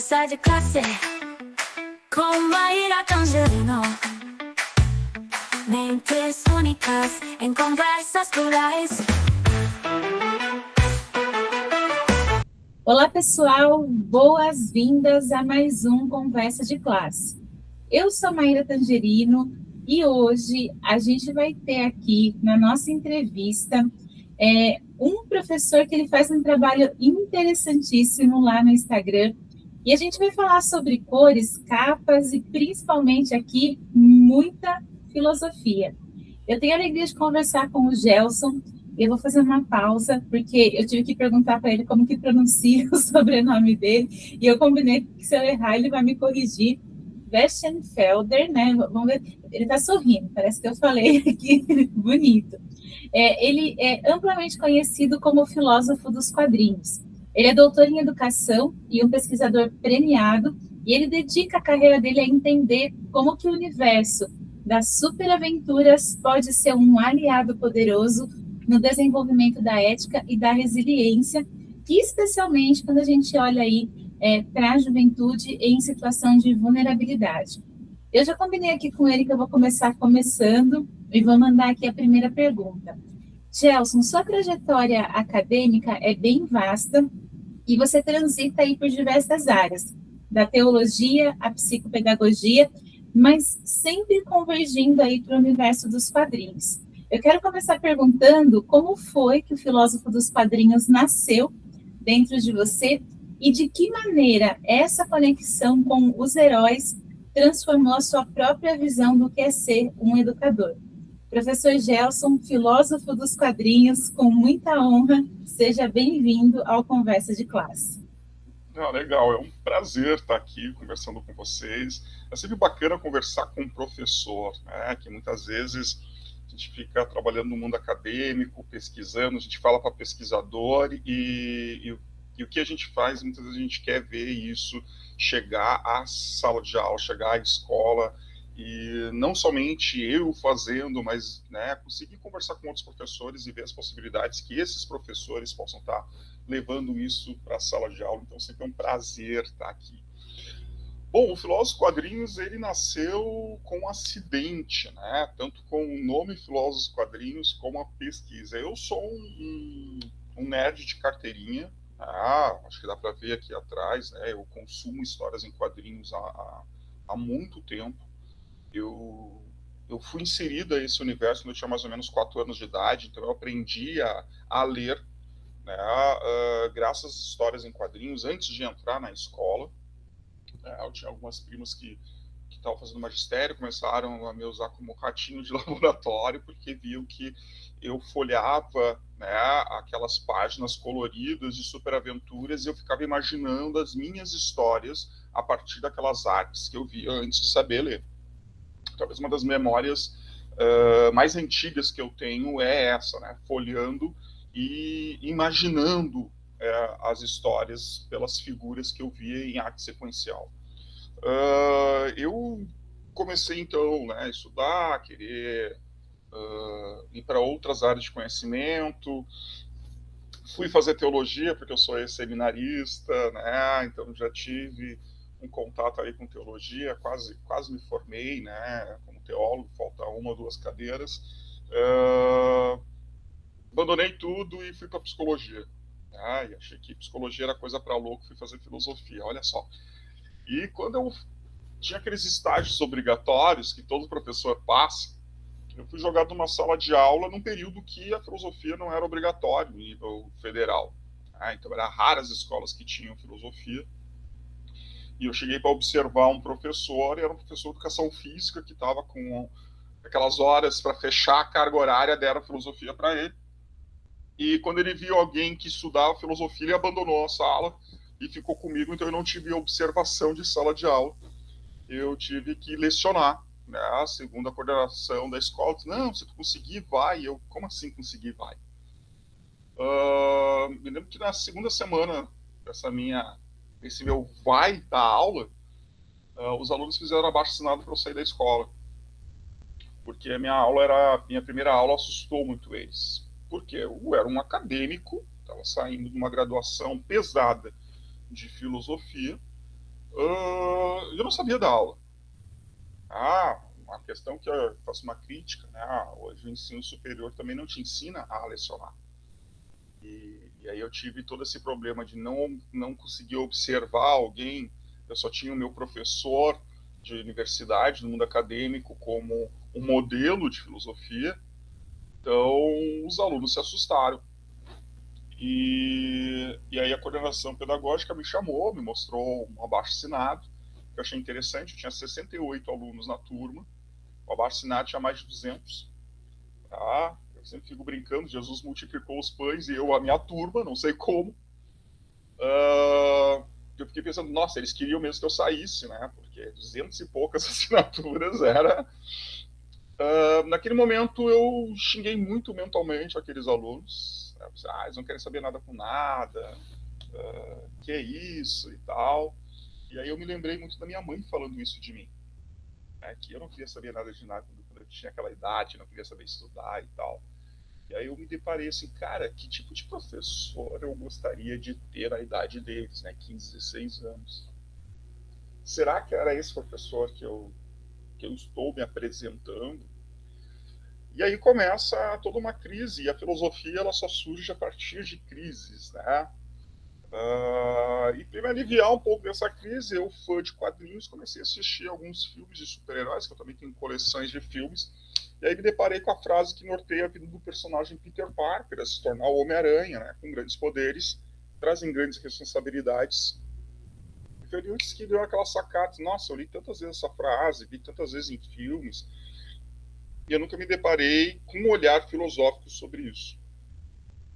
Conversa de classe com Maíra Tangerino. Mentes únicas em conversas plurais. Olá, pessoal! Boas-vindas a mais um Conversa de Classe. Eu sou Maíra Tangerino e hoje a gente vai ter aqui na nossa entrevista um professor que ele faz um trabalho interessantíssimo lá no Instagram. E a gente vai falar sobre cores, capas e principalmente aqui muita filosofia. Eu tenho a alegria de conversar com o Gelson. Eu vou fazer uma pausa, porque eu tive que perguntar para ele como que pronuncia o sobrenome dele, e eu combinei que se eu errar, ele vai me corrigir. Westenfelder, né? Vamos ver. Ele está sorrindo, parece que eu falei aqui bonito. Ele é amplamente conhecido como filósofo dos quadrinhos. Ele é doutor em educação e um pesquisador premiado, e ele dedica a carreira dele a entender como que o universo das superaventuras pode ser um aliado poderoso no desenvolvimento da ética e da resiliência, especialmente quando a gente olha aí para a juventude em situação de vulnerabilidade. Eu já combinei aqui com ele que eu vou começar começando e vou mandar aqui a primeira pergunta. Gelson, sua trajetória acadêmica é bem vasta e você transita aí por diversas áreas, da teologia à psicopedagogia, mas sempre convergindo aí para o universo dos quadrinhos. Eu quero começar perguntando como foi que o filósofo dos quadrinhos nasceu dentro de você e de que maneira essa conexão com os heróis transformou a sua própria visão do que é ser um educador. Professor Gelson, filósofo dos quadrinhos, com muita honra, seja bem-vindo ao Conversa de Classe. Legal, é um prazer estar aqui conversando com vocês. É sempre bacana conversar com um professor, né, que muitas vezes a gente fica trabalhando no mundo acadêmico, pesquisando, a gente fala para pesquisador e o que a gente faz, muitas vezes a gente quer ver isso chegar à sala de aula, chegar à escola, e não somente eu fazendo, mas conseguir conversar com outros professores e ver as possibilidades que esses professores possam estar levando isso para a sala de aula. Então sempre é um prazer estar aqui. Bom, o Filósofo Quadrinhos, ele nasceu com um acidente, né? Tanto com o nome Filósofos Quadrinhos como a pesquisa. Eu sou um nerd de carteirinha, acho que dá para ver aqui atrás, né? Eu consumo histórias em quadrinhos há muito tempo. Eu fui inserido a esse universo quando eu tinha mais ou menos 4 anos de idade, então eu aprendi a ler, né, graças às histórias em quadrinhos antes de entrar na escola. Eu tinha algumas primas que estavam fazendo magistério, começaram a me usar como ratinho de laboratório, porque viam que eu folheava, né, aquelas páginas coloridas de superaventuras e eu ficava imaginando as minhas histórias a partir daquelas artes que eu via antes de saber ler. Talvez uma das memórias mais antigas que eu tenho é essa, né, folheando e imaginando as histórias pelas figuras que eu via em arte sequencial. Eu comecei então, né, a estudar, querer ir para outras áreas de conhecimento. Fui fazer teologia porque eu sou seminarista, né, então já tive um contato aí com teologia, quase me formei, né, como teólogo, falta 1 ou 2 cadeiras. Abandonei tudo e fui para psicologia. E achei que psicologia era coisa para louco, fui fazer filosofia, olha só. E quando eu tinha aqueles estágios obrigatórios que todo professor passa, eu fui jogado numa sala de aula num período que a filosofia não era obrigatório no nível federal. Então eram raras escolas que tinham filosofia. E eu cheguei para observar um professor, e era um professor de educação física que estava com aquelas horas para fechar a carga horária, deram filosofia para ele. E quando ele viu alguém que estudava filosofia, ele abandonou a sala e ficou comigo, então eu não tive observação de sala de aula. Eu tive que lecionar, né? Segundo a coordenação da escola, disse, não, se tu conseguir, vai. Eu, como assim conseguir, vai? Me lembro que na segunda semana esse meu vai da aula, os alunos fizeram abaixo-assinado para eu sair da escola. Porque a minha primeira aula assustou muito eles. Porque eu era um acadêmico, estava saindo de uma graduação pesada de filosofia, Eu não sabia dar aula. Uma questão que eu faço uma crítica, né? Hoje o ensino superior também não te ensina a lecionar. E aí eu tive todo esse problema de não conseguir observar alguém. Eu só tinha o meu professor de universidade, no mundo acadêmico, como um modelo de filosofia. Então, os alunos se assustaram. E aí a coordenação pedagógica me chamou, me mostrou um abaixo-assinado, que eu achei interessante. Eu tinha 68 alunos na turma, o abaixo-assinado tinha mais de 200. Eu sempre fico brincando, Jesus multiplicou os pães e eu a minha turma, não sei como. Eu fiquei pensando, nossa, eles queriam mesmo que eu saísse, né? Porque 200 e poucas assinaturas era... naquele momento eu xinguei muito mentalmente aqueles alunos. Eles não querem saber nada com nada, que é isso e tal. E aí eu me lembrei muito da minha mãe falando isso de mim, né? Que eu não queria saber nada de nada quando eu tinha aquela idade, não queria saber estudar e tal. E aí eu me deparei assim, cara, que tipo de professor eu gostaria de ter a idade deles, né? 15, 16 anos. Será que era esse professor que eu estou me apresentando? E aí começa toda uma crise, e a filosofia ela só surge a partir de crises, né? E para me aliviar um pouco dessa crise, eu, fã de quadrinhos, comecei a assistir alguns filmes de super-heróis, que eu também tenho coleções de filmes, e aí me deparei com a frase que norteia a vida do personagem Peter Parker, a se tornar o Homem-Aranha, né? Com grandes poderes, trazem grandes responsabilidades. E foi antes que deu aquela sacada, nossa, eu li tantas vezes essa frase, vi tantas vezes em filmes, e eu nunca me deparei com um olhar filosófico sobre isso.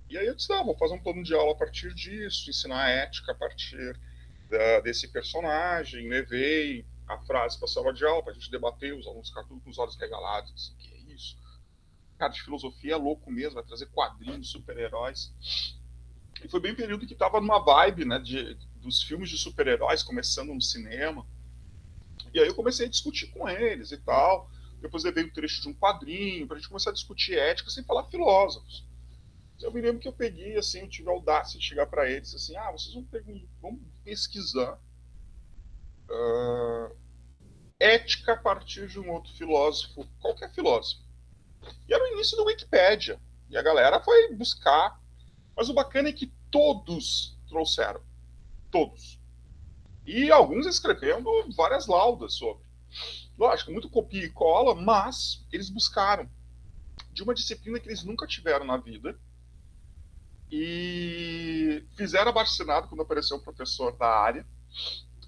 E aí eu disse, vou fazer um plano de aula a partir disso, ensinar ética a partir desse personagem. Levei a frase para a sala de aula para a gente debater, os alunos ficaram tudo com os olhos regalados. Disse, que é isso? Cara, de filosofia é louco mesmo, vai trazer quadrinhos, super-heróis. E foi bem o período que estava numa vibe, né, dos filmes de super-heróis começando no cinema. E aí eu comecei a discutir com eles e tal. Depois levei um trecho de um quadrinho para a gente começar a discutir ética sem falar filósofos. Eu me lembro que eu peguei, assim, eu tive a audácia de chegar para eles, assim, vocês vão pesquisar ética a partir de um outro filósofo, qualquer filósofo. E era o início da Wikipédia, e a galera foi buscar, mas o bacana é que todos trouxeram, todos. E alguns escrevendo várias laudas sobre. Lógico, muito copia e cola, mas eles buscaram de uma disciplina que eles nunca tiveram na vida, e fizeram abaixo-assinado quando apareceu o professor da área.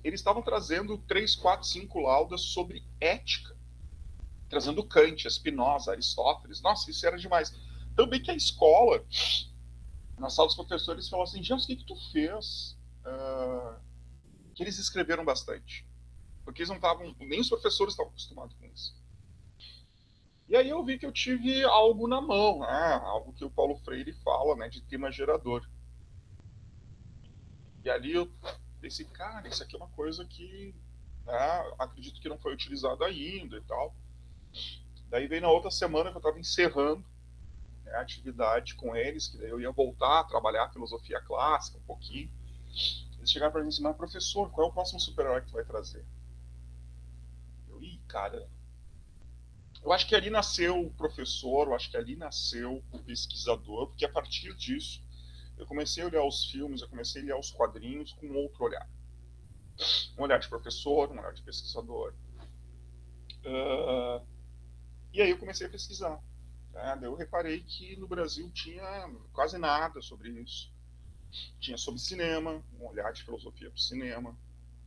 Eles estavam trazendo 3, 4, 5 laudas sobre ética, trazendo Kant, Spinoza, Aristóteles. Nossa, isso era demais. Também que a escola, na sala dos professores, falou assim, James, o que tu fez? Que eles escreveram bastante. Porque eles não estavam, nem os professores estavam acostumados com isso. E aí eu vi que eu tive algo na mão, né? Algo que o Paulo Freire fala, né, de tema gerador. E ali eu pensei, cara, isso aqui é uma coisa que, né, acredito que não foi utilizado ainda e tal. Daí veio na outra semana que eu estava encerrando, né, a atividade com eles, que daí eu ia voltar a trabalhar a filosofia clássica um pouquinho. Eles chegaram para mim e disseram, mas professor, qual é o próximo super-herói que tu vai trazer? Cara, eu acho que ali nasceu o professor, eu acho que ali nasceu o pesquisador, porque a partir disso eu comecei a olhar os filmes, eu comecei a olhar os quadrinhos com outro olhar. Um olhar de professor, um olhar de pesquisador. E aí eu comecei a pesquisar. Daí eu reparei que no Brasil tinha quase nada sobre isso. Tinha sobre cinema, um olhar de filosofia para o cinema,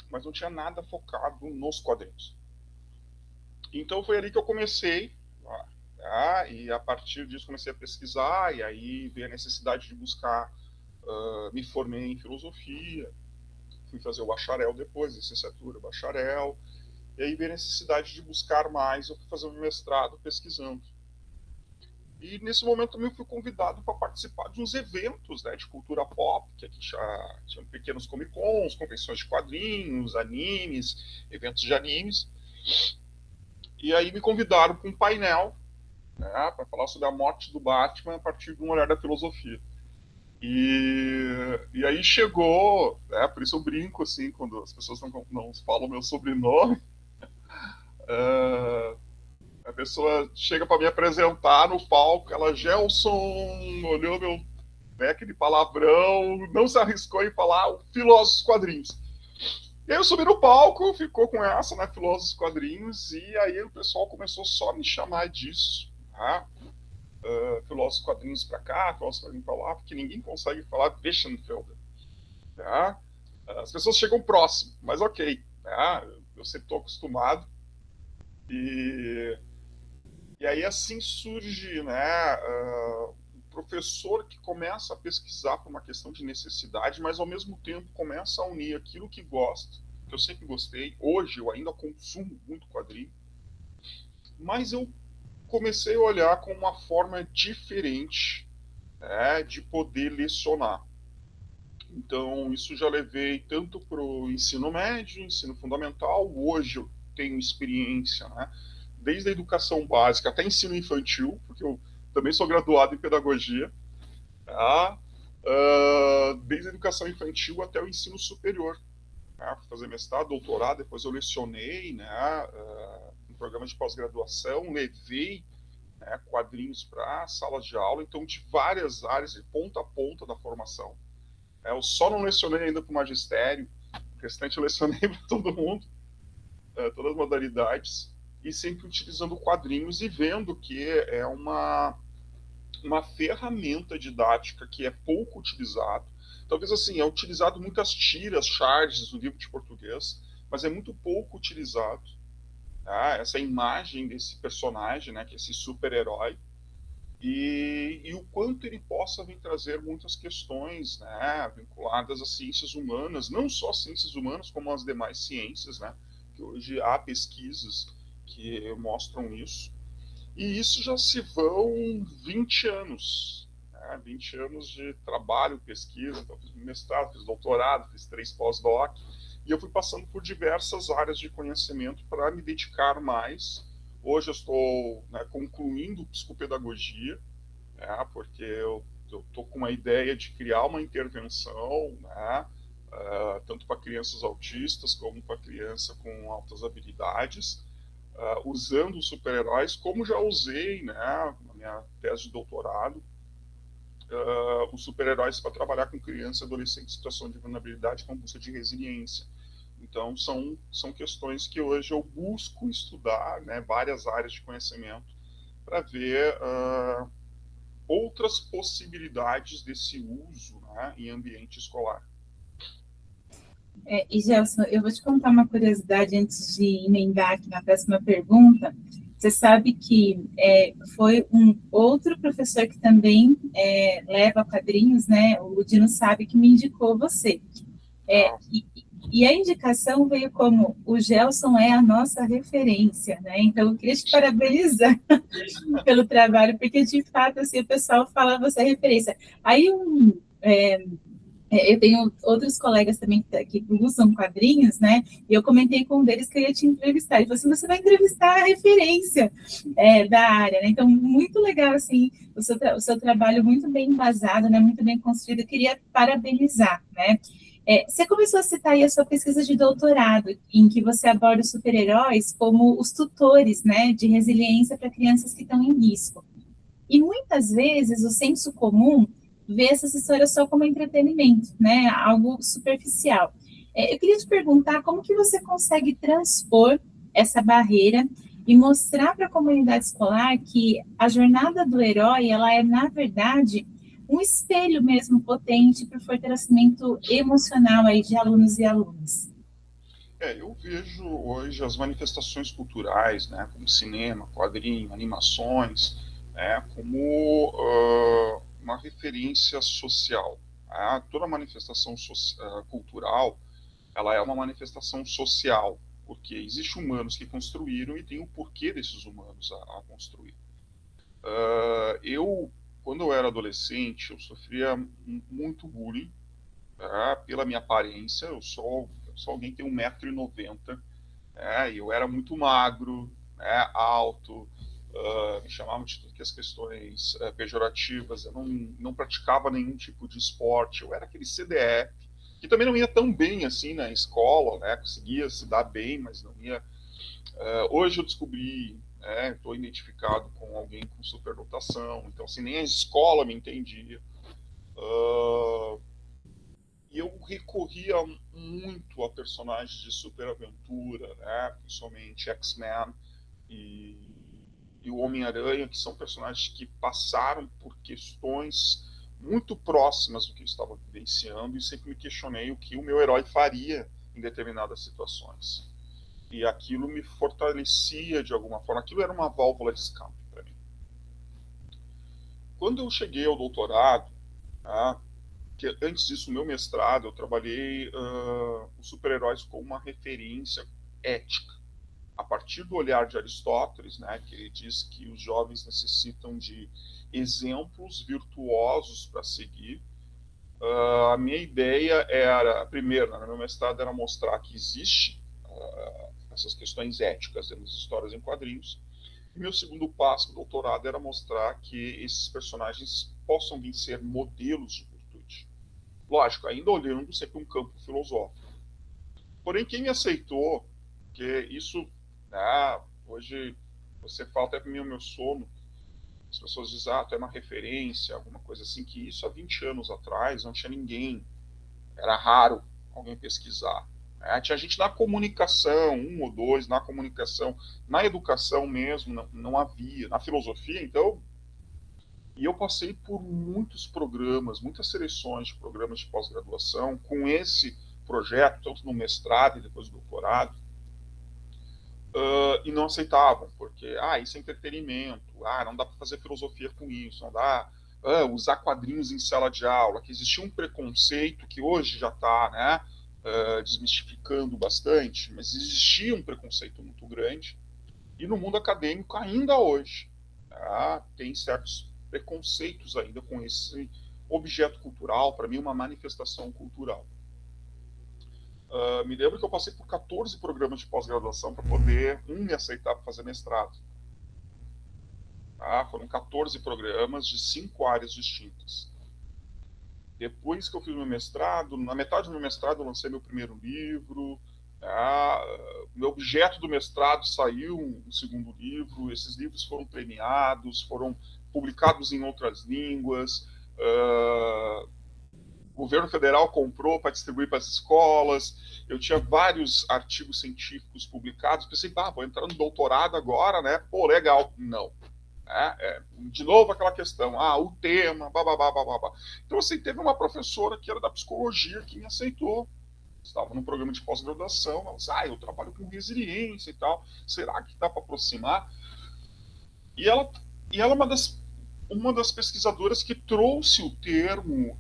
mas não tinha nada focado nos quadrinhos. Então foi ali que eu comecei, e a partir disso comecei a pesquisar, e aí veio a necessidade de buscar, me formei em filosofia, fui fazer o bacharel depois, licenciatura, bacharel, e aí veio a necessidade de buscar mais, eu fui fazer o mestrado pesquisando. E nesse momento também eu fui convidado para participar de uns eventos, né, de cultura pop, que aqui tinham pequenos comic-cons, convenções de quadrinhos, animes, eventos de animes. E aí me convidaram para um painel, né, para falar sobre a morte do Batman a partir de um olhar da filosofia. E aí chegou, né, por isso eu brinco assim, quando as pessoas não falam meu sobrenome, uh, a pessoa chega para me apresentar no palco, ela, Gelson, olhou meu, né, aquele palavrão, não se arriscou em falar o Filósofos Quadrinhos. E aí eu subi no palco, ficou com essa, né, Filósofos Quadrinhos, e aí o pessoal começou só a me chamar disso, tá? Filósofos Quadrinhos para cá, Filósofos Quadrinhos para lá, porque ninguém consegue falar Wissenfelder, tá? As pessoas chegam próximo, mas ok, tá? Eu sempre estou acostumado. E aí assim surge, né, o professor que começa a pesquisar por uma questão de necessidade, mas ao mesmo tempo começa a unir aquilo que gosta, que eu sempre gostei. Hoje eu ainda consumo muito quadrinho, mas eu comecei a olhar com uma forma diferente, né, de poder lecionar. Então, isso já levei tanto para o ensino médio, ensino fundamental. Hoje eu tenho experiência, né, desde a educação básica até ensino infantil, porque eu também sou graduado em pedagogia, tá? Desde a educação infantil até o ensino superior. Né? Fui fazer mestrado, doutorado, depois eu lecionei, né, em programa de pós-graduação, levei, né, quadrinhos para salas de aula, então de várias áreas, de ponta a ponta da formação. Eu só não lecionei ainda para o magistério, o restante eu lecionei para todo mundo, todas as modalidades, e sempre utilizando quadrinhos e vendo que é uma ferramenta didática que é pouco utilizado. Talvez assim, é utilizado muitas tiras, charges do livro de português, mas é muito pouco utilizado. Tá? Essa imagem desse personagem, né, que é esse super-herói, e o quanto ele possa vir trazer muitas questões, né, vinculadas às ciências humanas, não só as ciências humanas, como as demais ciências, né, que hoje há pesquisas que mostram isso. E isso já se vão 20 anos, né, 20 anos de trabalho, pesquisa. Então, fiz mestrado, fiz doutorado, fiz 3 pós-doc, e eu fui passando por diversas áreas de conhecimento para me dedicar mais. Hoje eu estou, né, concluindo psicopedagogia, né, porque eu estou com uma ideia de criar uma intervenção, né, tanto para crianças autistas como para criança com altas habilidades, usando os super-heróis, como já usei, né, na minha tese de doutorado, os super-heróis para trabalhar com crianças e adolescentes em situação de vulnerabilidade com busca de resiliência. Então, são questões que hoje eu busco estudar, né, várias áreas de conhecimento, para ver outras possibilidades desse uso, né, em ambiente escolar. E Gelson, eu vou te contar uma curiosidade antes de emendar aqui na próxima pergunta. Você sabe que foi um outro professor que também leva quadrinhos, né? O Dino sabe que me indicou você. E a indicação veio como o Gelson é a nossa referência, né? Então, eu queria te parabenizar pelo trabalho, porque de fato assim, o pessoal fala você é referência. Aí eu tenho outros colegas também que usam quadrinhos, né? E eu comentei com um deles que eu ia te entrevistar. Ele falou assim: você vai entrevistar a referência da área, né? Então, muito legal, assim, o seu trabalho muito bem embasado, né? Muito bem construído. Eu queria parabenizar, né? Você começou a citar aí a sua pesquisa de doutorado, em que você aborda os super-heróis como os tutores, né? De resiliência para crianças que estão em risco. E muitas vezes o senso comum vê essas histórias só como entretenimento, né? Algo superficial. Eu queria te perguntar como que você consegue transpor essa barreira e mostrar para a comunidade escolar que a jornada do herói, ela é, na verdade, um espelho mesmo potente para o fortalecimento emocional aí de alunos e alunas. Eu vejo hoje as manifestações culturais, né, como cinema, quadrinho, animações, né, como uma referência social. Né? Toda manifestação cultural, ela é uma manifestação social, porque existem humanos que construíram e tem o porquê desses humanos a construir. Quando eu era adolescente, eu sofria muito bullying, tá? Pela minha aparência. Eu sou alguém que tem 1,90 m, né? E eu era muito magro, né? Alto, me chamavam de tudo que as questões pejorativas, eu não praticava nenhum tipo de esporte, eu era aquele CDF, que também não ia tão bem assim na escola, né? Conseguia se dar bem, mas não ia. Hoje eu descobri, estou identificado com alguém com superdotação, então assim, nem a escola me entendia. E eu recorria muito a personagens de superaventura, né? Principalmente X-Men e o Homem-Aranha, que são personagens que passaram por questões muito próximas do que eu estava vivenciando, e sempre me questionei o que o meu herói faria em determinadas situações. E aquilo me fortalecia de alguma forma, aquilo era uma válvula de escape para mim. Quando eu cheguei ao doutorado, que antes disso, o meu mestrado, eu trabalhei os super-heróis como uma referência ética, a partir do olhar de Aristóteles, né, que ele diz que os jovens necessitam de exemplos virtuosos para seguir. A minha ideia era, primeiro, no meu mestrado, era mostrar que existe essas questões éticas das histórias em quadrinhos. E meu segundo passo no doutorado era mostrar que esses personagens possam vir ser modelos de virtude. Lógico, ainda olhando sempre um campo filosófico. Porém, quem me aceitou, que isso, hoje você fala até para mim o meu sono, as pessoas dizem, tu é uma referência, alguma coisa assim, que isso há 20 anos atrás não tinha ninguém, era raro alguém pesquisar. Tinha gente na comunicação, um ou dois, na comunicação, na educação mesmo, não havia, na filosofia, então. E eu passei por muitos programas, muitas seleções de programas de pós-graduação com esse projeto, tanto no mestrado e depois do doutorado, e não aceitavam, porque isso é entretenimento, não dá para fazer filosofia com isso, não dá usar quadrinhos em sala de aula, que existia um preconceito que hoje já está desmistificando bastante, mas existia um preconceito muito grande, e no mundo acadêmico ainda hoje tem certos preconceitos ainda com esse objeto cultural, para mim uma manifestação cultural. Me lembro que eu passei por 14 programas de pós-graduação para poder me aceitar para fazer mestrado. Foram 14 programas de 5 áreas distintas. Depois que eu fiz meu mestrado, na metade do meu mestrado eu lancei meu primeiro livro, meu objeto do mestrado saiu um segundo livro, esses livros foram premiados, foram publicados em outras línguas, o governo federal comprou para distribuir para as escolas, eu tinha vários artigos científicos publicados, pensei, vou entrar no doutorado agora, né? Pô, legal. Não. De novo aquela questão, o tema, bababá. Então, assim, teve uma professora que era da psicologia que me aceitou, estava num programa de pós-graduação, ela disse, eu trabalho com resiliência e tal, será que dá para aproximar? E ela é uma das pesquisadoras que trouxe o termo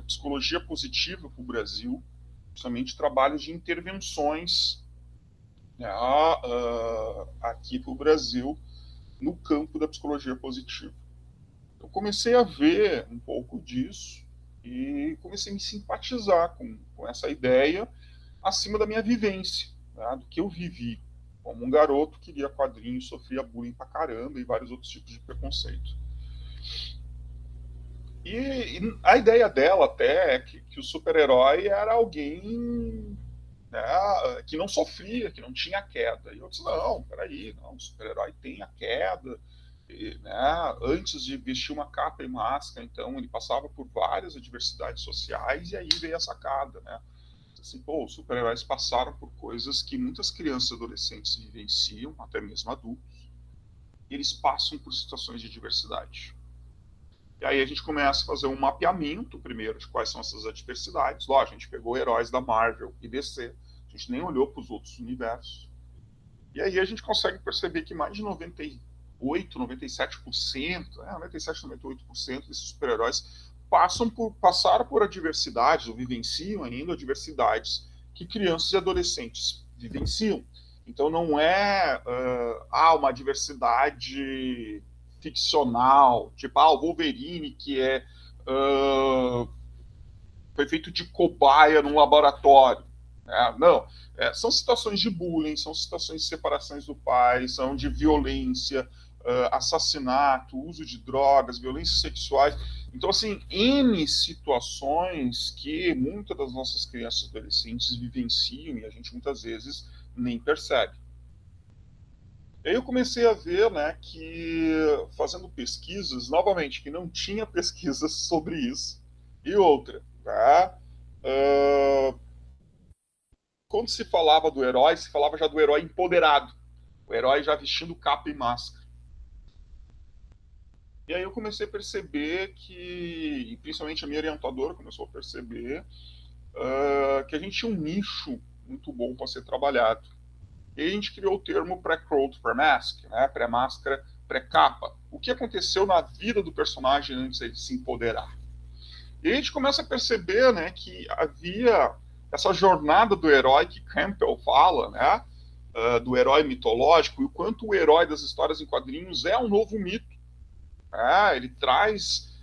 psicologia positiva para o Brasil, principalmente trabalhos de intervenções aqui para o Brasil, no campo da psicologia positiva. Eu comecei a ver um pouco disso e comecei a me simpatizar com essa ideia acima da minha vivência, do que eu vivi. Como um garoto que lia quadrinhos, sofria bullying pra caramba e vários outros tipos de preconceito. E a ideia dela até é que o super-herói era alguém que não sofria, que não tinha queda. E eu disse, não, peraí, o super-herói tem a queda. E, antes de vestir uma capa e máscara, então ele passava por várias adversidades sociais e aí veio a sacada, Assim, os super-heróis passaram por coisas que muitas crianças e adolescentes vivenciam, até mesmo adultos, e eles passam por situações de adversidade. E aí a gente começa a fazer um mapeamento, primeiro, de quais são essas adversidades. Lógico, a gente pegou heróis da Marvel e DC, a gente nem olhou para os outros universos. E aí a gente consegue perceber que mais de 97%, 98% desses super-heróis passaram por adversidades, ou vivenciam ainda adversidades que crianças e adolescentes vivenciam. Então não é uma adversidade ficcional, tipo o Wolverine que foi feito de cobaia num laboratório. Não, são situações de bullying, são situações de separações do pai, são de violência, assassinato, uso de drogas, violências sexuais. Então, assim, N situações que muitas das nossas crianças e adolescentes vivenciam e a gente muitas vezes nem percebe. E aí eu comecei a ver, né, que fazendo pesquisas, novamente, que não tinha pesquisas sobre isso. E outra, tá? Quando se falava do herói, se falava já do herói empoderado. O herói já vestindo capa e máscara. E aí eu comecei a perceber que, e principalmente a minha orientadora começou a perceber, que a gente tinha um nicho muito bom para ser trabalhado. E aí a gente criou o termo pré-cloth, pré-mask, né? Pré-máscara, pré-capa. O que aconteceu na vida do personagem antes de se empoderar. E aí a gente começa a perceber, né, que havia essa jornada do herói que Campbell fala, né, do herói mitológico, e o quanto o herói das histórias em quadrinhos é um novo mito. Ele traz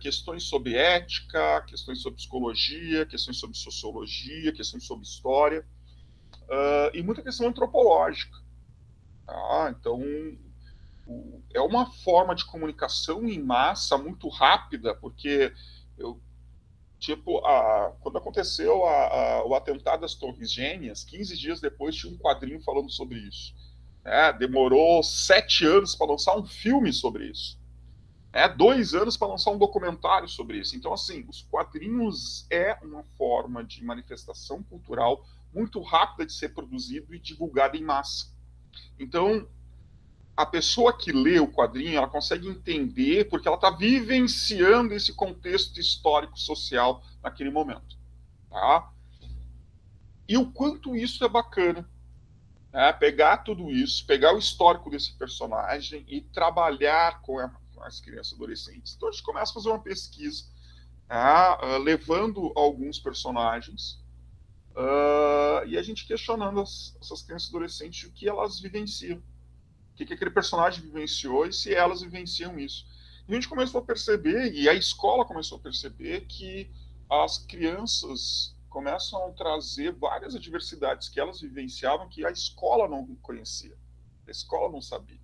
questões sobre ética, questões sobre psicologia, questões sobre sociologia, questões sobre história, e muita questão antropológica. Então, é uma forma de comunicação em massa muito rápida, porque quando aconteceu o atentado às Torres Gêmeas, 15 dias depois tinha um quadrinho falando sobre isso. Demorou 7 anos para lançar um filme sobre isso. 2 anos para lançar um documentário sobre isso. Então, assim, os quadrinhos é uma forma de manifestação cultural muito rápida de ser produzido e divulgado em massa. Então, a pessoa que lê o quadrinho, ela consegue entender porque ela está vivenciando esse contexto histórico-social naquele momento. Tá? E o quanto isso é bacana. Pegar tudo isso, pegar o histórico desse personagem e trabalhar com as crianças e adolescentes. Então a gente começa a fazer uma pesquisa, levando alguns personagens e a gente questionando essas crianças e adolescentes o que elas vivenciam. O que aquele personagem vivenciou e se elas vivenciam isso. E a gente começou a perceber, e a escola começou a perceber, que as crianças começam a trazer várias adversidades que elas vivenciavam que a escola não conhecia, a escola não sabia.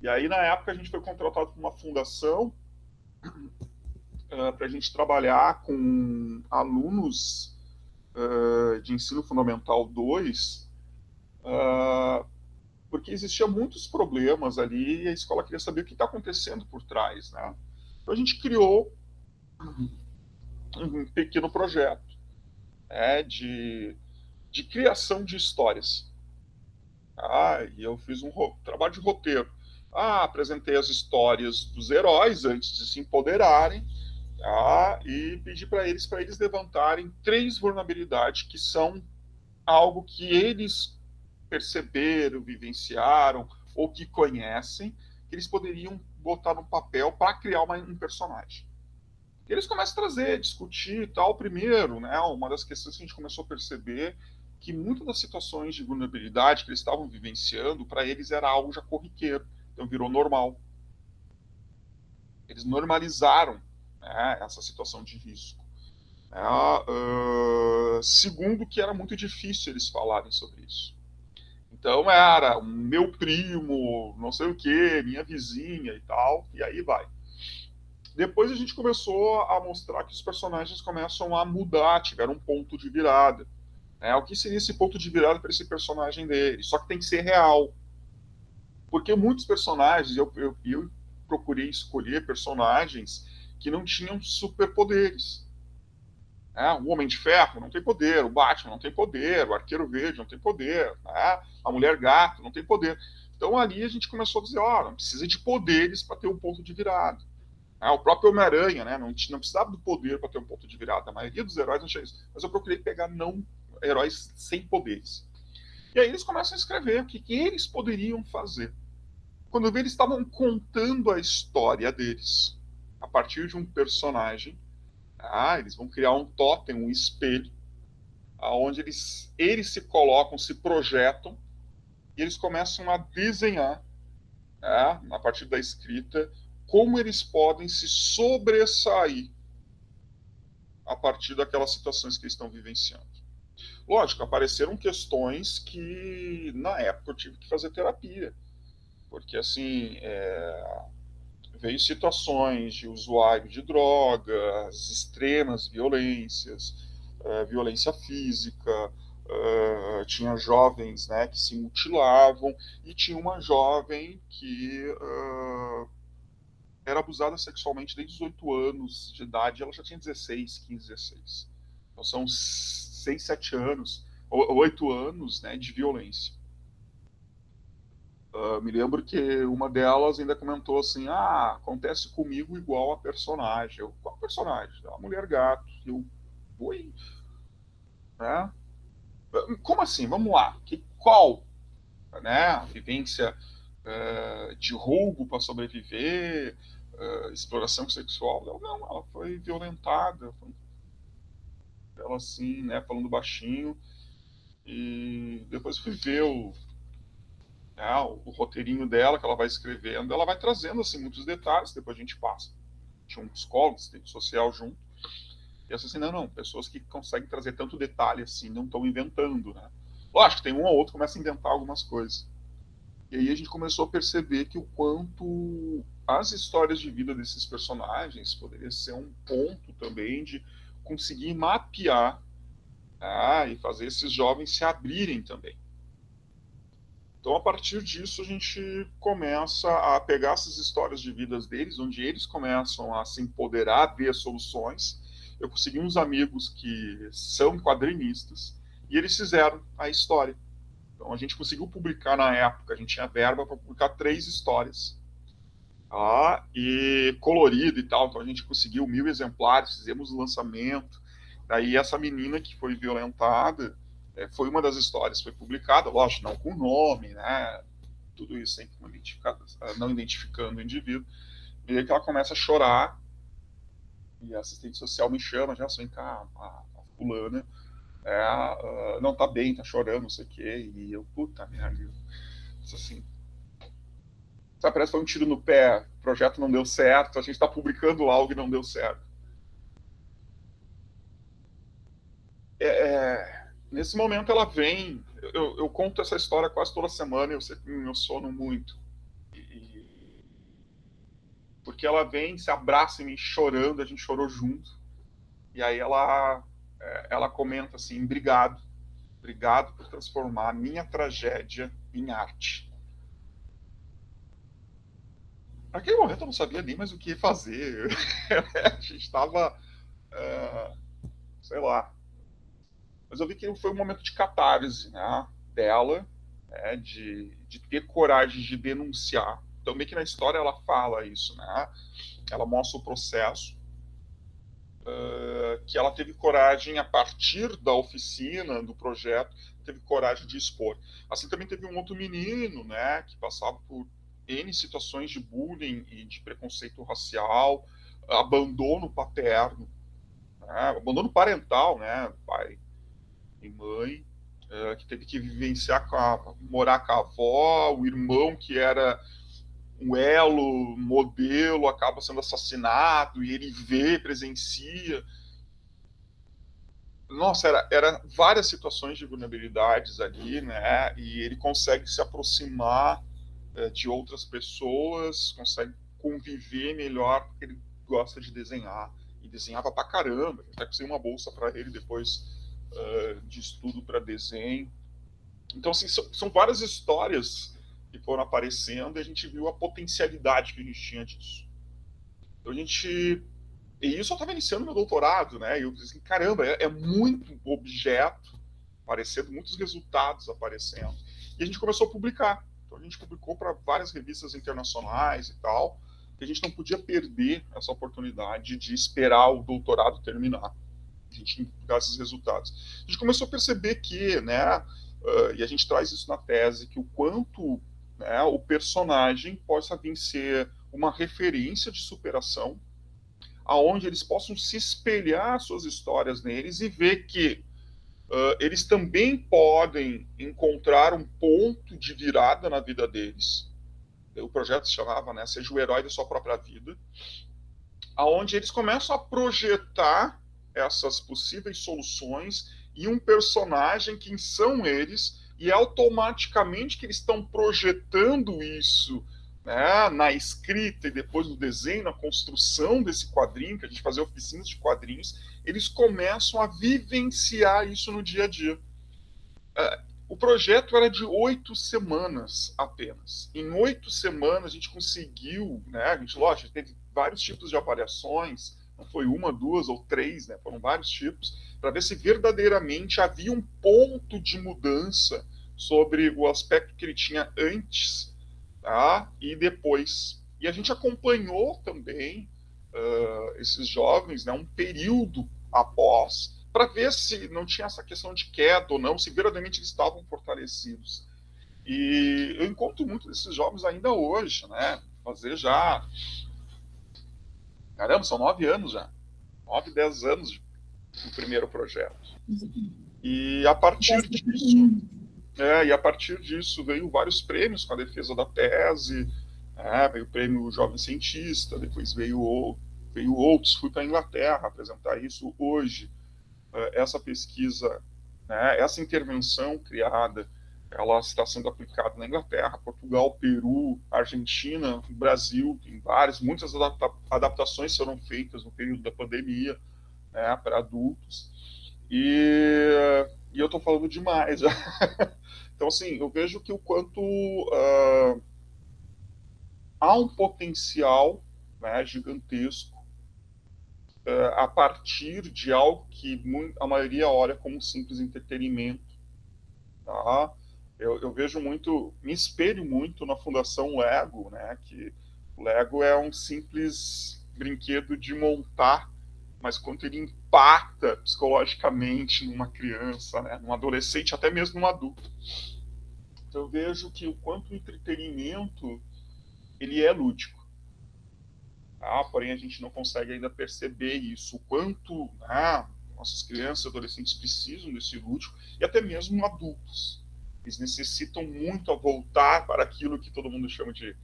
E aí, na época, a gente foi contratado por uma fundação para a gente trabalhar com alunos de ensino fundamental 2, porque existiam muitos problemas ali e a escola queria saber o que está acontecendo por trás. Né? Então, a gente criou um pequeno projeto de criação de histórias. E eu fiz um trabalho de roteiro. Apresentei as histórias dos heróis antes de se empoderarem, e pedi para eles levantarem 3 vulnerabilidades que são algo que eles perceberam, vivenciaram ou que conhecem, que eles poderiam botar no papel para criar um personagem. E eles começam a trazer, discutir e tal. Primeiro, né, uma das questões que a gente começou a perceber que muitas das situações de vulnerabilidade que eles estavam vivenciando, para eles era algo já corriqueiro, então virou normal. Eles normalizaram, né, essa situação de risco. Segundo, que era muito difícil eles falarem sobre isso. Então era meu primo, não sei o que, minha vizinha e tal, e aí vai. Depois a gente começou a mostrar que os personagens começam a mudar, tiveram um ponto de virada. O que seria esse ponto de virada para esse personagem dele? Só que tem que ser real. Porque muitos personagens, eu procurei escolher personagens que não tinham superpoderes. O Homem de Ferro não tem poder, o Batman não tem poder, o Arqueiro Verde não tem poder, a Mulher Gato não tem poder. Então ali a gente começou a dizer, não precisa de poderes para ter um ponto de virada. O próprio Homem-Aranha, né, não precisava do poder para ter um ponto de virada. A maioria dos heróis não tinha isso. Mas eu procurei pegar heróis sem poderes. E aí eles começam a escrever o que eles poderiam fazer. Quando eu vi, eles estavam contando a história deles a partir de um personagem. Eles vão criar um totem, um espelho, onde eles se colocam, se projetam, e eles começam a desenhar, a partir da escrita, como eles podem se sobressair a partir daquelas situações que eles estão vivenciando. Lógico, apareceram questões que, na época, eu tive que fazer terapia. Porque, assim, veio situações de usuário de drogas, extremas violências, violência física, tinha jovens, né, que se mutilavam, e tinha uma jovem que era abusada sexualmente desde os 8 anos de idade, ela já tinha 16, 15, 16. Então são 6, 7 anos, 8 anos, né, de violência. Me lembro que uma delas ainda comentou assim: acontece comigo igual a personagem. Qual personagem? A mulher gato. Oi? Né? Como assim? Vamos lá. Qual? Né? Vivência de roubo para sobreviver, exploração sexual. Não, ela foi violentada. Ela assim, né, falando baixinho. E depois fui ver o roteirinho dela que ela vai escrevendo, ela vai trazendo assim muitos detalhes, depois a gente passa. Tinha um psicólogo, assistente social junto. E eu assim, não, pessoas que conseguem trazer tanto detalhe assim, não estão inventando, né? Lógico, tem um ou outro que começa a inventar algumas coisas. E aí a gente começou a perceber que o quanto as histórias de vida desses personagens poderia ser um ponto também de conseguir mapear, e fazer esses jovens se abrirem também. Então, a partir disso, a gente começa a pegar essas histórias de vidas deles, onde eles começam a se empoderar, ver soluções. Eu consegui uns amigos que são quadrinistas e eles fizeram a história. Então, a gente conseguiu publicar na época, a gente tinha verba para publicar 3 histórias. E colorido e tal, então a gente conseguiu 1000 exemplares, fizemos o lançamento. Daí, essa menina que foi violentada, foi uma das histórias, foi publicada, lógico, não com nome, né? Tudo isso sempre não identificando o indivíduo. E aí que ela começa a chorar, e a assistente social me chama, já vem cá, a fulana, não tá bem, tá chorando, não sei o quê, e eu, puta merda, isso assim, sabe, parece que foi um tiro no pé, o projeto não deu certo, a gente tá publicando algo e não deu certo. Nesse momento ela vem, eu conto essa história quase toda semana, eu sempre me emociono muito. Porque ela vem, se abraça em mim chorando, a gente chorou junto. E aí ela comenta assim: obrigado por transformar a minha tragédia em arte. Naquele momento eu não sabia nem mais o que fazer. A gente estava, sei lá. Mas eu vi que foi um momento de catarse, né, dela, né, de ter coragem de denunciar. Então, meio que na história ela fala isso, né? Ela mostra o processo, que ela teve coragem, a partir da oficina, do projeto, teve coragem de expor. Assim também teve um outro menino, né, que passava por N situações de bullying e de preconceito racial, abandono paterno, né, abandono parental, né, pai e mãe, que teve que vivenciar, morar com a avó, o irmão que era um elo, modelo, acaba sendo assassinado, e ele vê, presencia. Nossa, era várias situações de vulnerabilidades ali, né? E ele consegue se aproximar de outras pessoas, consegue conviver melhor, porque ele gosta de desenhar. E desenhava pra caramba. Até consegui uma bolsa para ele depois de estudo para desenho. Então, assim, são várias histórias que foram aparecendo e a gente viu a potencialidade que a gente tinha disso. Então, e isso eu estava iniciando meu doutorado, né? E eu disse, caramba, muito objeto aparecendo, muitos resultados aparecendo. E a gente começou a publicar. Então a gente publicou para várias revistas internacionais e tal. E a gente não podia perder essa oportunidade de esperar o doutorado terminar. A gente publicar esses resultados. A gente começou a perceber que, né? E a gente traz isso na tese, que o quanto, né, o personagem possa vir ser uma referência de superação, aonde eles possam se espelhar suas histórias neles e ver que eles também podem encontrar um ponto de virada na vida deles. O projeto se chamava, né, Seja o Herói da Sua Própria Vida, aonde eles começam a projetar essas possíveis soluções e um personagem, quem são eles, e automaticamente que eles estão projetando isso, né, na escrita e depois no desenho, na construção desse quadrinho, que a gente fazia oficinas de quadrinhos, eles começam a vivenciar isso no dia a dia. O projeto era de 8 semanas apenas. Em 8 semanas a gente conseguiu, né, a gente, lógico, teve vários tipos de avaliações, não foi uma, duas ou três, né, foram vários tipos, para ver se verdadeiramente havia um ponto de mudança sobre o aspecto que ele tinha antes, tá, e depois. E a gente acompanhou também esses jovens, né, um período após, para ver se não tinha essa questão de queda ou não, se verdadeiramente eles estavam fortalecidos. E eu encontro muito desses jovens ainda hoje, né? Fazer já. Caramba, são 9 anos já. 9, 10 anos do primeiro projeto. E a partir disso. E a partir disso veio vários prêmios com a defesa da tese, veio o prêmio Jovem Cientista, depois veio outros, fui para a Inglaterra apresentar isso hoje. Essa pesquisa, né, essa intervenção criada, ela está sendo aplicada na Inglaterra, Portugal, Peru, Argentina, Brasil, tem muitas adaptações foram feitas no período da pandemia, né, para adultos, e eu estou falando demais já. Então, assim, eu vejo que o quanto há um potencial, né, gigantesco a partir de algo que a maioria olha como um simples entretenimento. Tá? Eu vejo muito, me espelho muito na Fundação Lego, né, que o Lego é um simples brinquedo de montar, mas quanto ele impacta psicologicamente numa criança, né, num adolescente, até mesmo num adulto. Então eu vejo que o quanto o entretenimento ele é lúdico. Porém, a gente não consegue ainda perceber isso, o quanto nossas crianças e adolescentes precisam desse lúdico, e até mesmo adultos. Eles necessitam muito a voltar para aquilo que todo mundo chama de...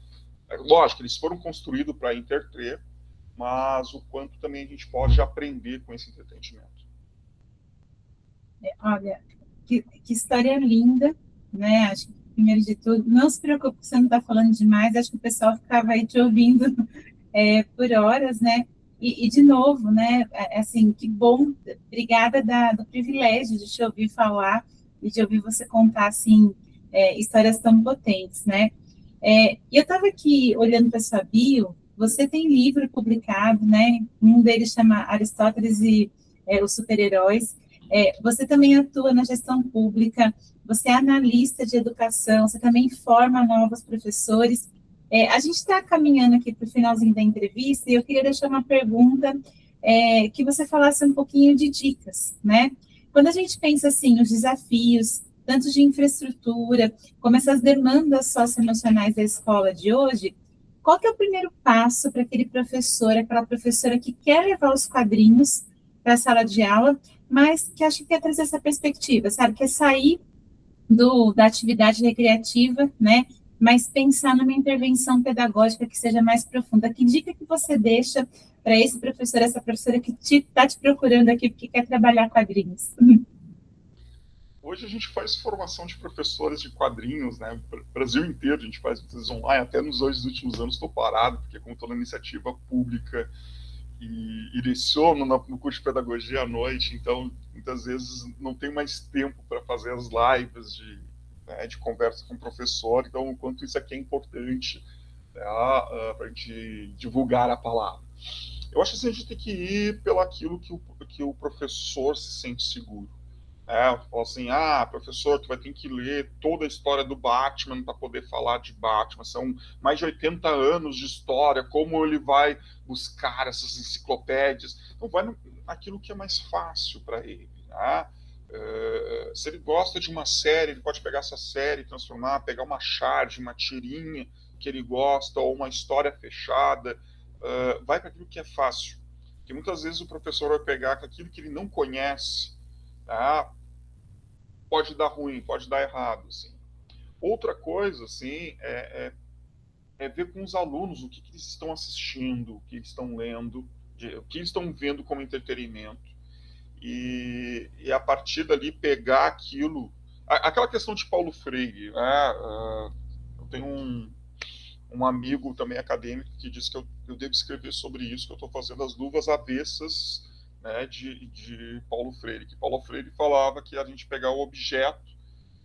Lógico, eles foram construídos para entreter, mas o quanto também a gente pode aprender com esse entretenimento. Olha, que história linda, né? Acho que, primeiro de tudo, não se preocupe que você não está falando demais, acho que o pessoal ficava aí te ouvindo por horas, né? E de novo, né? Assim, que bom, obrigada do privilégio de te ouvir falar e de ouvir você contar, assim, histórias tão potentes, né? E eu estava aqui olhando para sua bio, você tem livro publicado, né? Um deles chama Aristóteles e os Super-Heróis. Você também atua na gestão pública, você é analista de educação, você também forma novos professores. A gente está caminhando aqui para o finalzinho da entrevista e eu queria deixar uma pergunta que você falasse um pouquinho de dicas, né? Quando a gente pensa assim, os desafios, tanto de infraestrutura, como essas demandas socioemocionais da escola de hoje, qual que é o primeiro passo para aquele professor, aquela professora que quer levar os quadrinhos para a sala de aula, mas que acha que quer trazer essa perspectiva, sabe? Quer sair da atividade recreativa, né? Mas pensar numa intervenção pedagógica que seja mais profunda. Que dica que você deixa para esse professor, essa professora que está te procurando aqui porque quer trabalhar quadrinhos? Hoje a gente faz formação de professores de quadrinhos, né? O Brasil inteiro a gente faz muitas online. Até nos 2 últimos anos estou parado, porque como estou na iniciativa pública e leciono no curso de pedagogia à noite, então muitas vezes não tenho mais tempo para fazer as lives de conversa com o professor, então o quanto isso aqui é importante, né, para a gente divulgar a palavra. Eu acho que a gente tem que ir pelo aquilo que o professor se sente seguro. Fala assim, professor, tu vai ter que ler toda a história do Batman para poder falar de Batman, são mais de 80 anos de história, como ele vai buscar essas enciclopédias. Então vai naquilo que é mais fácil para ele, né? Se ele gosta de uma série, ele pode pegar essa série e transformar, pegar uma charge, uma tirinha que ele gosta, ou uma história fechada, vai para aquilo que é fácil, porque muitas vezes o professor vai pegar aquilo que ele não conhece, pode dar ruim, pode dar errado, assim. Outra coisa, assim, é ver com os alunos o que eles estão assistindo, o que eles estão lendo, o que eles estão vendo como entretenimento, e a partir dali pegar aquilo aquela questão de Paulo Freire, né? Eu tenho um amigo também acadêmico que disse que eu devo escrever sobre isso, que eu estou fazendo as luvas avessas, né, de Paulo Freire, que Paulo Freire falava que a gente pegar o objeto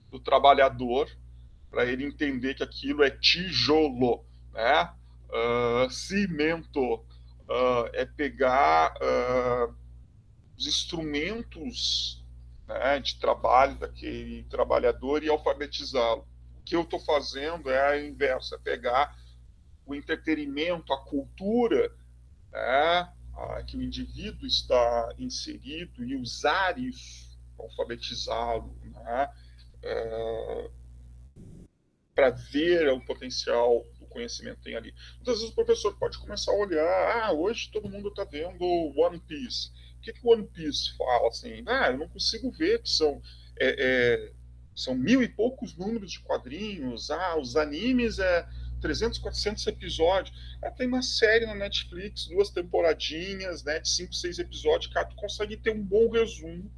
do trabalhador para ele entender que aquilo é tijolo, né? Cimento, é pegar os instrumentos, né, de trabalho daquele trabalhador e alfabetizá-lo. O que eu estou fazendo é a inversa, é pegar o entretenimento, a cultura, né, que o indivíduo está inserido e usar isso, alfabetizá-lo, né, para ver o potencial do conhecimento que tem ali. Muitas vezes o professor pode começar a olhar, hoje todo mundo está vendo One Piece. O que o One Piece fala? Assim, eu não consigo ver que são 1000 e poucos números de quadrinhos, os animes 300, 400 episódios. Tem uma série na Netflix, 2 temporadinhas, né, de 5, 6 episódios, cara, tu consegue ter um bom resumo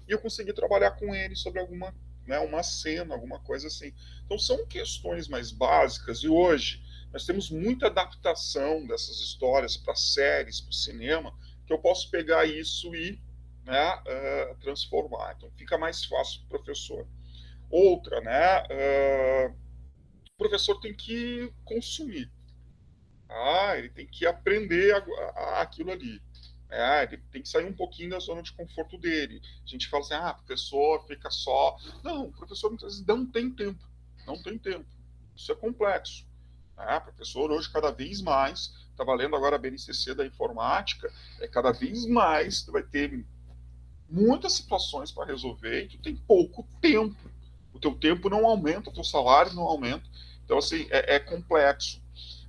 e eu consegui trabalhar com ele sobre uma cena, alguma coisa assim. Então são questões mais básicas e hoje nós temos muita adaptação dessas histórias para séries, para o cinema, que eu posso pegar isso e, né, transformar. Então fica mais fácil para o professor. Outra, né, o professor tem que consumir. Ele tem que aprender aquilo ali. Ele tem que sair um pouquinho da zona de conforto dele. A gente fala assim, professor, fica só. Não, o professor muitas vezes não tem tempo. Não tem tempo. Isso é complexo. Professor, hoje, cada vez mais, está valendo agora a BNCC da informática, cada vez mais tu vai ter muitas situações para resolver e tu tem pouco tempo. O teu tempo não aumenta, o teu salário não aumenta. Então, assim, é complexo.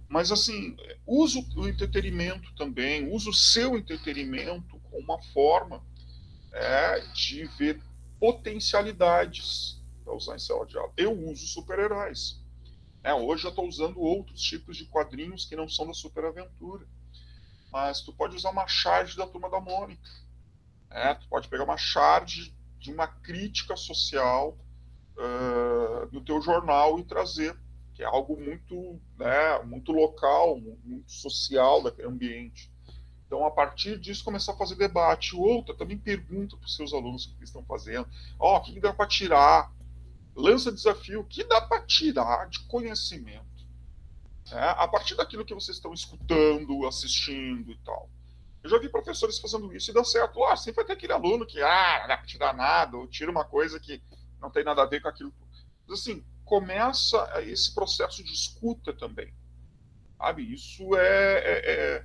Mas, assim, usa o entretenimento também, usa o seu entretenimento como uma forma de ver potencialidades para usar em sala de aula. Eu uso super-heróis. Hoje eu estou usando outros tipos de quadrinhos que não são da superaventura. Mas tu pode usar uma charge da Turma da Mônica. Tu pode pegar uma charge de uma crítica social no teu jornal e trazer, que é algo muito, né, muito local, muito social daquele ambiente. Então, a partir disso, começar a fazer debate. Outra, também pergunta para os seus alunos o que eles estão fazendo. O que dá para tirar? Lança desafio. O que dá para tirar de conhecimento? A partir daquilo que vocês estão escutando, assistindo e tal. Eu já vi professores fazendo isso e dá certo. Sempre vai ter aquele aluno que, não dá para tirar nada, ou tira uma coisa que não tem nada a ver com aquilo. Mas, assim, começa esse processo de escuta também. Sabe? Isso é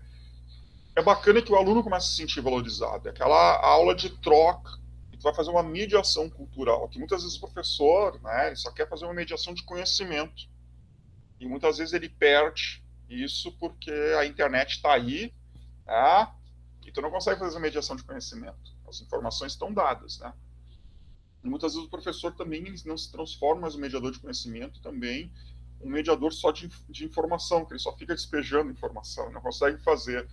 bacana que o aluno comece a se sentir valorizado. É aquela aula de troca, e tu vai fazer uma mediação cultural, que muitas vezes o professor, né, ele só quer fazer uma mediação de conhecimento. E muitas vezes ele perde isso porque a internet está aí, e tu não consegue fazer essa mediação de conhecimento. As informações estão dadas, né? E muitas vezes o professor também ele não se transforma mais um mediador de conhecimento, também um mediador só de informação, que ele só fica despejando informação, não consegue fazer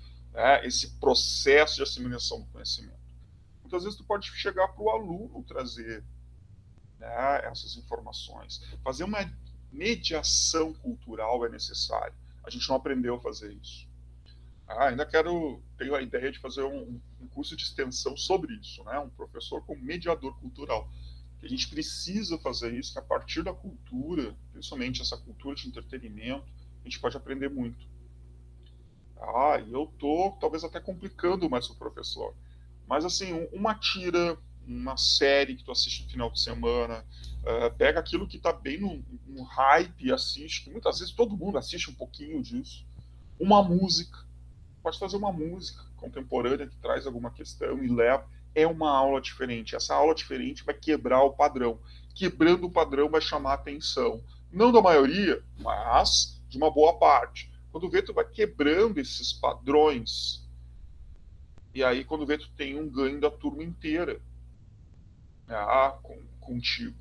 esse processo de assimilação do conhecimento. Muitas vezes tu pode chegar para o aluno trazer, né, essas informações. Fazer uma mediação cultural é necessário. A gente não aprendeu a fazer isso. Tenho a ideia de fazer um curso de extensão sobre isso, né? Um professor como mediador cultural. Que a gente precisa fazer isso, que a partir da cultura, principalmente essa cultura de entretenimento, a gente pode aprender muito. E eu estou talvez até complicando mais o professor. Mas, assim, uma tira, uma série que tu assiste no final de semana, pega aquilo que está bem no hype e assiste, que muitas vezes todo mundo assiste um pouquinho disso. Uma música. Pode fazer uma música contemporânea que traz alguma questão e leva. É uma aula diferente. Essa aula diferente vai quebrar o padrão. Quebrando o padrão vai chamar a atenção. Não da maioria, mas de uma boa parte. Quando vê, tu vai quebrando esses padrões. E aí, quando vê, tu tem um ganho da turma inteira, contigo.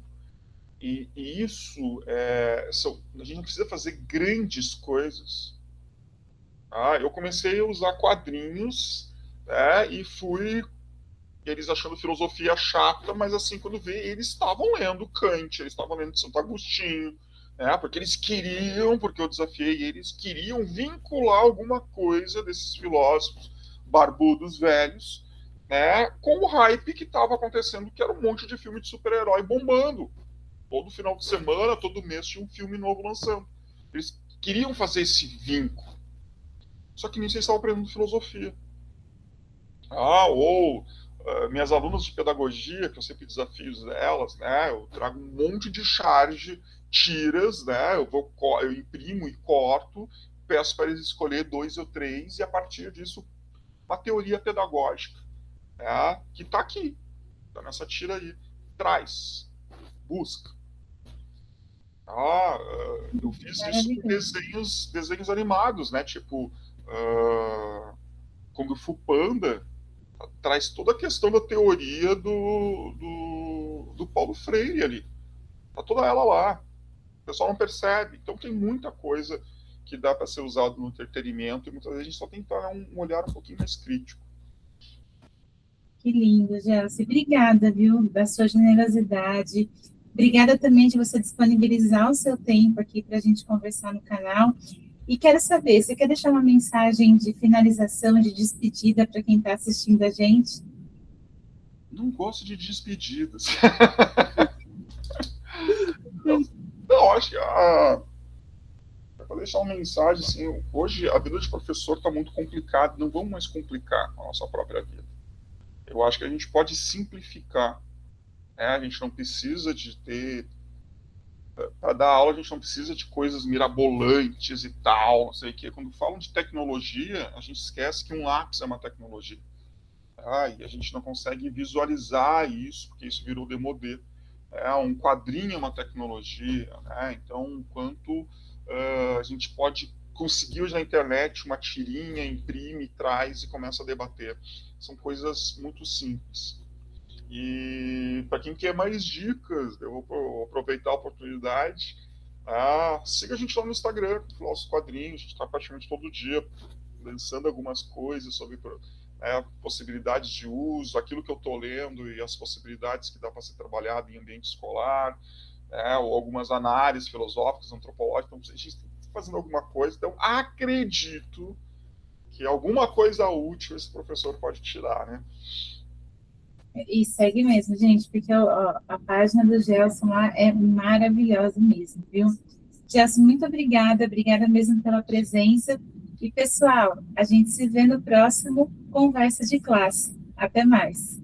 E isso, a gente não precisa fazer grandes coisas. Eu comecei a usar quadrinhos, e fui e eles achando filosofia chata, mas assim, quando vê, eles estavam lendo Kant, eles estavam lendo Santo Agostinho, né? Porque eles queriam, porque eu desafiei, eles queriam vincular alguma coisa desses filósofos barbudos velhos, né, com o hype que estava acontecendo, que era um monte de filme de super-herói bombando. Todo final de semana, todo mês tinha um filme novo lançando. Eles queriam fazer esse vínculo. Só que nisso eles estavam aprendendo filosofia. Minhas alunas de pedagogia, que eu sempre desafio elas, né, eu trago um monte de charge, tiras, né, eu imprimo e corto, peço para eles escolher 2 ou 3, e a partir disso, uma teoria pedagógica, né, que está aqui, está nessa tira aí. Traz, busca. Eu fiz isso com desenhos animados, né, tipo Kung Fu Panda, traz toda a questão da teoria do Paulo Freire ali. Tá toda ela lá. O pessoal não percebe. Então tem muita coisa que dá para ser usado no entretenimento, e muitas vezes a gente só tem que ter um olhar um pouquinho mais crítico. Que lindo, Gelsi. Obrigada, viu, da sua generosidade. Obrigada também de você disponibilizar o seu tempo aqui para a gente conversar no canal. E quero saber, você quer deixar uma mensagem de finalização, de despedida para quem está assistindo a gente? Não gosto de despedidas. Não, acho que para deixar uma mensagem, assim, hoje a vida de professor está muito complicada, não vamos mais complicar a nossa própria vida. Eu acho que a gente pode simplificar, né? A gente não precisa de ter... Para dar aula, a gente não precisa de coisas mirabolantes e tal, não sei o quê. Quando falam de tecnologia, a gente esquece que um lápis é uma tecnologia. E a gente não consegue visualizar isso, porque isso virou demodê. Um quadrinho é uma tecnologia, né? Então, quanto a gente pode conseguir hoje na internet uma tirinha, imprime, traz e começa a debater. São coisas muito simples. E para quem quer mais dicas, eu vou aproveitar a oportunidade. Siga a gente lá no Instagram, Filósofos Quadrinhos. A gente está praticamente todo dia lançando algumas coisas sobre possibilidades de uso, aquilo que eu estou lendo e as possibilidades que dá para ser trabalhado em ambiente escolar, ou algumas análises filosóficas, antropológicas. Então, a gente está fazendo alguma coisa. Então, acredito que alguma coisa útil esse professor pode tirar, né? E segue mesmo, gente, porque a página do Gelson lá é maravilhosa mesmo, viu? Gelson, muito obrigada mesmo pela presença. E, pessoal, a gente se vê no próximo Conversa de Classe. Até mais.